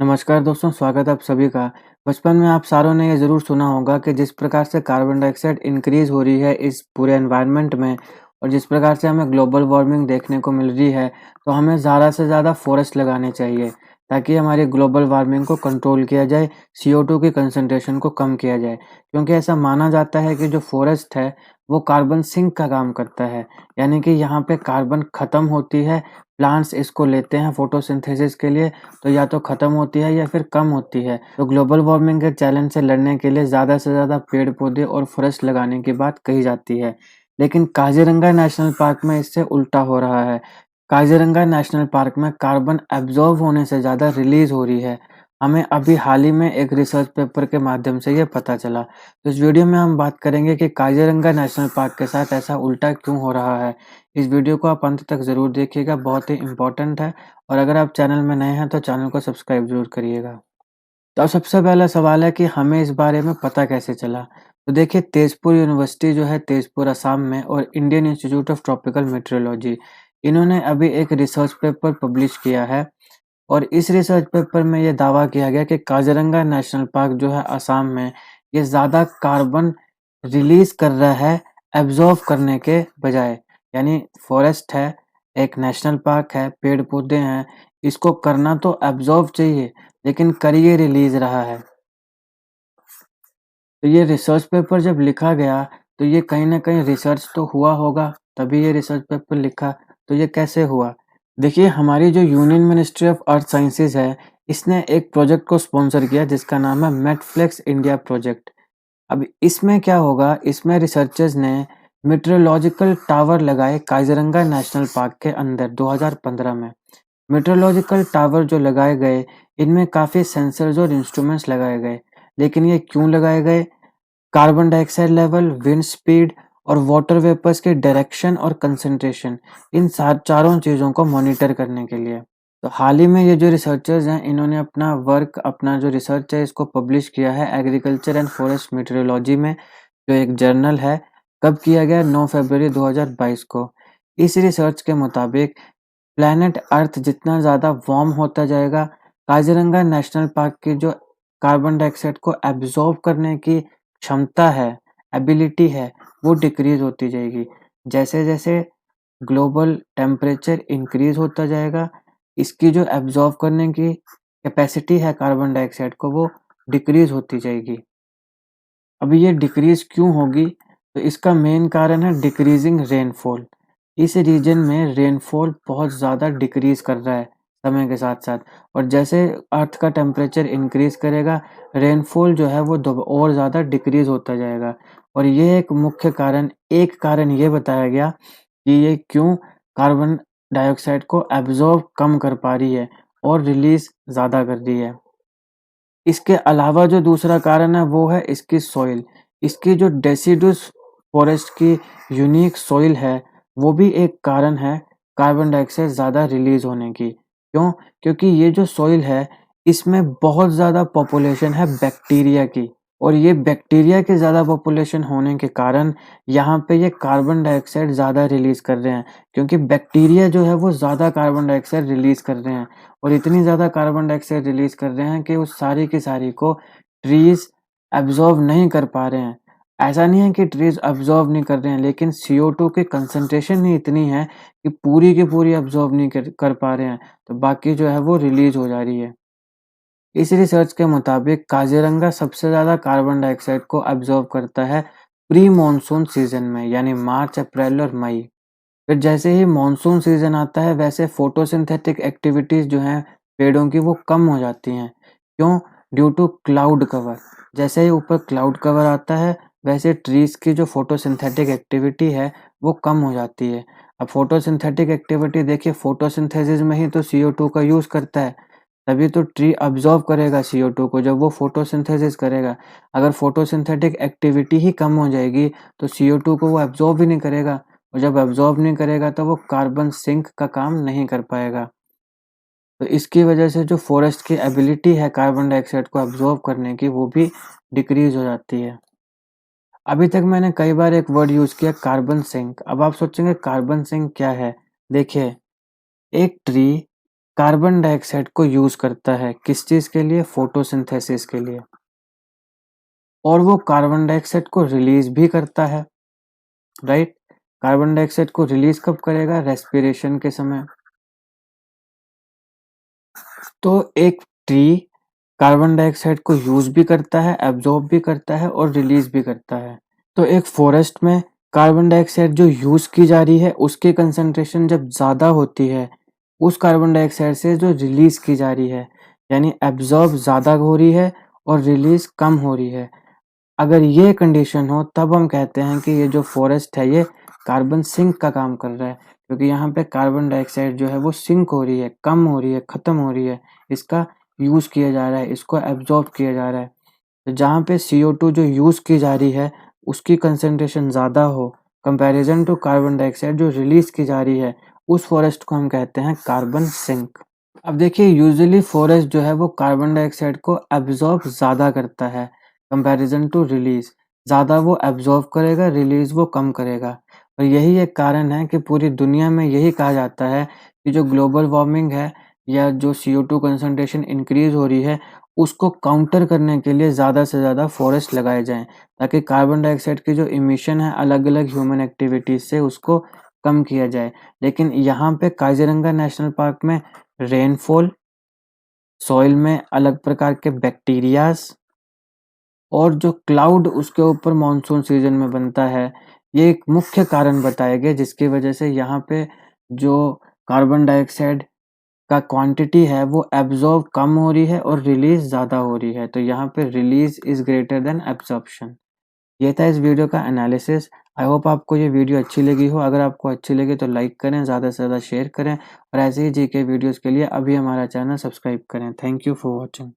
नमस्कार दोस्तों, स्वागत है आप सभी का। बचपन में आप सारों ने ये ज़रूर सुना होगा कि जिस प्रकार से कार्बन डाइऑक्साइड इंक्रीज़ हो रही है इस पूरे एनवायरनमेंट में और जिस प्रकार से हमें ग्लोबल वार्मिंग देखने को मिल रही है, तो हमें ज़्यादा से ज़्यादा फॉरेस्ट लगाने चाहिए, ताकि हमारी ग्लोबल वार्मिंग को कंट्रोल किया जाए, CO2 की कंसंट्रेशन को कम किया जाए। क्योंकि ऐसा माना जाता है कि जो फॉरेस्ट है, वो कार्बन सिंक का काम करता है, यानी कि यहाँ पे कार्बन खत्म होती है, प्लांट्स इसको लेते हैं फोटोसिंथेसिस के लिए, तो या तो खत्म होती है या फिर कम होती है। तो ग्लोबल वार्मिंग के चैलेंज से लड़ने के लिए ज़्यादा से ज़्यादा पेड़-पौधे और फॉरेस्ट लगाने की बात कही जाती है। लेकिन काज़ीरंगा नेशनल पार्क में इससे उल्टा हो रहा है। काज़ीरंगा नेशनल पार्क में कार्बन एब्ज़ॉर्ब होने से ज़्यादा रिलीज़ हो रही है। हमें अभी हाल ही में एक रिसर्च पेपर के माध्यम से ये पता चला। तो इस वीडियो में हम बात करेंगे कि काज़ीरंगा नेशनल पार्क के साथ ऐसा उल्टा क्यों हो रहा है। इस वीडियो को आप अंत तक ज़रूर देखिएगा, बहुत ही इम्पोर्टेंट है। और अगर आप चैनल में नए हैं तो चैनल को सब्सक्राइब ज़रूर करिएगा। तो अब सबसे पहला सवाल है कि हमें इस बारे में पता कैसे चला? तो देखिए, तेजपुर यूनिवर्सिटी जो है तेजपुर असम में और Indian institute of tropical metrology, इन्होंने अभी एक रिसर्च पेपर पब्लिश किया है और इस रिसर्च पेपर में ये दावा किया गया कि काज़ीरंगा नेशनल पार्क जो है असम में, ये ज़्यादा कार्बन रिलीज़ कर रहा है एब्ज़ॉर्ब करने के बजाय। यानी फॉरेस्ट है, एक नेशनल पार्क है, पेड़-पौधे हैं, इसको करना तो एब्ज़ॉर्ब चाहिए, लेकिन कर ये रिलीज़ रहा है। तो ये रिसर्च पेपर जब लिखा गया, तो ये कहीं न कहीं रिसर्च तो हुआ होगा, तभी ये रिसर्च पेपर लिखा। तो ये कैसे हुआ? देखिए, हमारी जो union ministry of earth sciences है, इसने एक प्रोजेक्ट को स्पॉन्सर किया जिसका नाम है मेटफ्लेक्स इंडिया प्रोजेक्ट। अब इसमें क्या होगा, इसमें रिसर्चर्स ने मेट्रोलॉजिकल टावर लगाए काज़ीरंगा नेशनल पार्क के अंदर 2015 में। मेट्रोलॉजिकल टावर जो लगाए गए, इनमें काफ़ी सेंसर्स और इंस्ट्रूमेंट्स लगाए गए। लेकिन ये क्यों लगाए गए? Carbon dioxide level, wind speed और वाटर वेपर्स के डायरेक्शन और कंसंट्रेशन, इन चारों चीज़ों को मॉनिटर करने के लिए। तो हाल ही में ये जो रिसर्चर्स हैं, इन्होंने अपना वर्क, अपना जो रिसर्च है, इसको पब्लिश किया है एग्रीकल्चर एंड फॉरेस्ट मेट्रोलॉजी में, जो एक जर्नल है। कब किया गया? 9 फरवरी 2022 को। इस रिसर्च के मुताबिक प्लैनेट अर्थ जितना ज़्यादा वार्म होता जाएगा, काज़ीरंगा नेशनल पार्क की जो कार्बन डाइऑक्साइड को एब्ज़ॉर्ब करने की क्षमता है, एबिलिटी है, वो डिक्रीज़ होती जाएगी। जैसे-जैसे ग्लोबल टेम्परेचर इंक्रीज़ होता जाएगा, इसकी जो एब्ज़ॉर्ब करने की कैपेसिटी है कार्बन डाइऑक्साइड को, वो डिक्रीज़ होती जाएगी। अब ये डिक्रीज़ क्यों होगी? तो इसका मेन कारण है डिक्रीज़िंग रेनफॉल। इस रीजन में रेनफॉल बहुत ज़्यादा डिक्रीज़ कर रहा है समय के साथ-साथ, और जैसे अर्थ का टेम्परेचर इंक्रीज़ करेगा, रेनफॉल जो है वो और ज़्यादा डिक्रीज़ होता जाएगा। और ये एक कारण ये बताया गया कि ये क्यों कार्बन डाइऑक्साइड को एब्ज़ॉर्ब कम कर पा रही है और रिलीज़ ज़्यादा कर रही है। इसके अलावा जो दूसरा कारण है वो है इसकी सॉइल। इसकी जो डेसिडुस फॉरेस्ट की यूनिक सॉइल है, वो भी एक कारण है कार्बन डाइऑक्साइड ज़्यादा रिलीज़ होने की। क्यों? क्योंकि ये जो सॉइल है, इसमें बहुत ज़्यादा पॉपुलेशन है बैक्टीरिया की, और ये बैक्टीरिया की ज़्यादा पॉपुलेशन होने के कारण यहाँ पे ये कार्बन डाइऑक्साइड ज़्यादा रिलीज़ कर रहे हैं, क्योंकि बैक्टीरिया जो है वो ज़्यादा कार्बन डाइऑक्साइड रिलीज़ कर रहे हैं। और इतनी ज़्यादा कार्बन डाइऑक्साइड रिलीज़ कर रहे हैं कि उस सारी की सारी को ट्रीज़ एब्ज़ॉर्ब नहीं कर पा रहे हैं। ऐसा नहीं है कि ट्रीज़ एब्ज़ॉर्ब नहीं कर रहे हैं, लेकिन CO2 की कंसंट्रेशन ही इतनी है कि पूरी की पूरी एब्ज़ॉर्ब नहीं कर पा रहे हैं, तो बाकी जो है वो रिलीज़ हो जा रही है। इस रिसर्च के मुताबिक काज़ीरंगा सबसे ज़्यादा कार्बन डाइऑक्साइड को एब्ज़ॉर्ब करता है प्री मॉनसून सीज़न में, यानी मार्च, अप्रैल और मई। फिर जैसे ही मॉनसून सीज़न आता है, वैसे फोटोसिंथेटिक एक्टिविटीज़ जो हैं पेड़ों की, वो कम हो जाती हैं। क्यों? Due to cloud cover. जैसे ही ऊपर क्लाउड कवर आता है, वैसे ट्रीज़ की जो फोटोसिंथेटिक एक्टिविटी है, वो कम हो जाती है। अब फोटोसिंथेटिक एक्टिविटी देखिए, फोटोसिंथेसिस में ही तो CO2 का यूज़ करता है, तभी तो ट्री अब्ज़ॉर्ब करेगा CO2 को जब वो फोटोसिंथेसिस करेगा। अगर फोटोसिंथेटिक एक्टिविटी ही कम हो जाएगी, तो CO2 को वो अब्ज़ॉर्ब ही नहीं करेगा, और जब अब्ज़ॉर्ब नहीं करेगा तो वो कार्बन सिंक का काम नहीं कर पाएगा। तो इसकी वजह से जो फॉरेस्ट की एबिलिटी है कार्बन डाइऑक्साइड को अब्ज़ॉर्ब करने की, वो भी डिक्रीज़ हो जाती है। अभी तक मैंने कई बार एक वर्ड यूज़ किया, कार्बन सिंक। अब आप सोचेंगे कार्बन सिंक क्या है? देखिए, एक ट्री कार्बन डाइऑक्साइड को यूज करता है किस चीज के लिए? फोटोसिंथेसिस के लिए। और वो कार्बन डाइऑक्साइड को रिलीज भी करता है, राइट? कार्बन डाइऑक्साइड को रिलीज कब करेगा? रेस्पिरेशन के समय। तो एक ट्री कार्बन डाइऑक्साइड को यूज भी करता है, एब्जॉर्ब भी करता है और रिलीज भी करता है। तो एक फॉरेस्ट में कार्बन डाइऑक्साइड जो यूज की जा रही है उसकी कंसंट्रेशन जब ज्यादा होती है उस कार्बन डाइऑक्साइड से जो रिलीज की जा रही है, यानी एब्जॉर्ब ज्यादा हो रही है और रिलीज कम हो रही है। अगर ये कंडीशन हो तब हम कहते हैं कि ये जो फॉरेस्ट है ये कार्बन सिंक का काम कर रहा है, क्योंकि यहाँ पे कार्बन डाइऑक्साइड जो है वो सिंक हो रही है, कम हो रही है, खत्म हो रही है, इसका यूज किया जा रहा है, इसको एब्जॉर्ब किया जा रहा है। तो जहाँ पे CO2 जो यूज की जा रही है उसकी कंसेंट्रेशन ज्यादा हो कंपैरिजन टू कार्बन डाइऑक्साइड जो रिलीज की जा रही है, उस फॉरेस्ट को हम कहते हैं कार्बन सिंक। अब देखिए यूजुअली फॉरेस्ट जो है वो कार्बन डाइऑक्साइड को एब्जॉर्ब ज्यादा करता है कंपैरिजन टू रिलीज। ज्यादा वो एब्जॉर्ब करेगा, रिलीज वो कम करेगा। और यही एक कारण है कि पूरी दुनिया में यही कहा जाता है कि जो ग्लोबल वार्मिंग है या जो CO2 कंसंट्रेशन इंक्रीज हो रही है उसको काउंटर करने के लिए ज़्यादा से ज़्यादा फॉरेस्ट लगाए जाएं, ताकि कार्बन डाइऑक्साइड की जो इमिशन है अलग अलग ह्यूमन एक्टिविटीज से उसको कम किया जाए। लेकिन यहाँ पे काजीरंगा नेशनल पार्क में रेनफॉल, सॉइल में अलग प्रकार के बैक्टीरियाज और जो क्लाउड उसके ऊपर मानसून सीजन में बनता है, ये एक मुख्य कारण बताए गए जिसकी वजह से यहाँ पे जो कार्बन डाइऑक्साइड का क्वांटिटी है वो एब्जॉर्ब कम हो रही है और रिलीज ज़्यादा हो रही है। तो यहाँ पे release is greater than absorption. ये था इस वीडियो का एनालिसिस। आई होप आपको ये वीडियो अच्छी लगी हो। अगर आपको अच्छी लगी तो लाइक करें, ज़्यादा से ज़्यादा शेयर करें और ऐसे ही जीके वीडियोस के लिए अभी हमारा चैनल सब्सक्राइब करें। Thank you for watching.